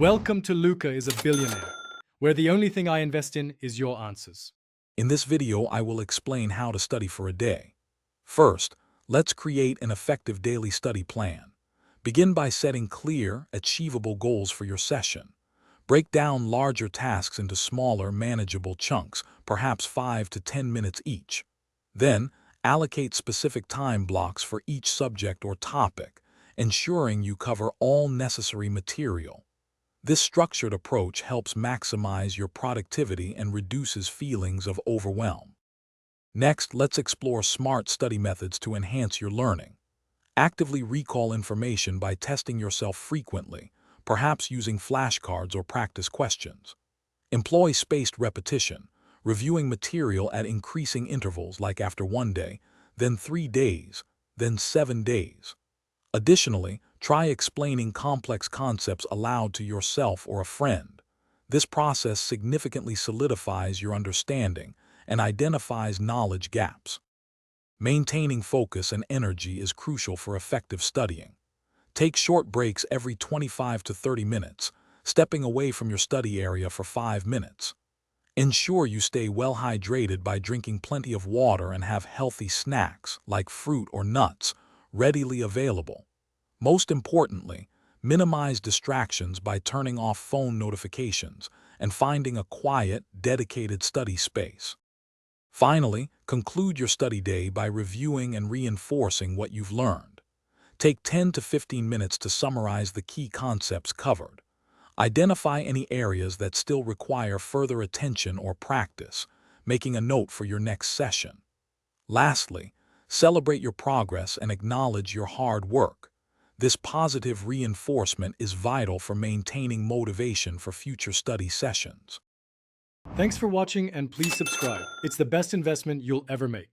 Welcome to Luca is a Billionaire, where the only thing I invest in is your answers. In this video, I will explain how to study for a day. First, let's create an effective daily study plan. Begin by setting clear, achievable goals for your session. Break down larger tasks into smaller, manageable chunks, perhaps 5 to 10 minutes each. Then, allocate specific time blocks for each subject or topic, ensuring you cover all necessary material. This structured approach helps maximize your productivity and reduces feelings of overwhelm. Next, let's explore smart study methods to enhance your learning. Actively recall information by testing yourself frequently, perhaps using flashcards or practice questions. Employ spaced repetition, reviewing material at increasing intervals like after 1 day, then 3 days, then 7 days. Additionally, try explaining complex concepts aloud to yourself or a friend. This process significantly solidifies your understanding and identifies knowledge gaps. Maintaining focus and energy is crucial for effective studying. Take short breaks every 25 to 30 minutes, stepping away from your study area for 5 minutes. Ensure you stay well hydrated by drinking plenty of water and have healthy snacks, like fruit or nuts, readily available. Most importantly, minimize distractions by turning off phone notifications and finding a quiet, dedicated study space. Finally, conclude your study day by reviewing and reinforcing what you've learned. Take 10 to 15 minutes to summarize the key concepts covered. Identify any areas that still require further attention or practice, making a note for your next session. Lastly, celebrate your progress and acknowledge your hard work. This positive reinforcement is vital for maintaining motivation for future study sessions. Thanks for watching and please subscribe. It's the best investment you'll ever make.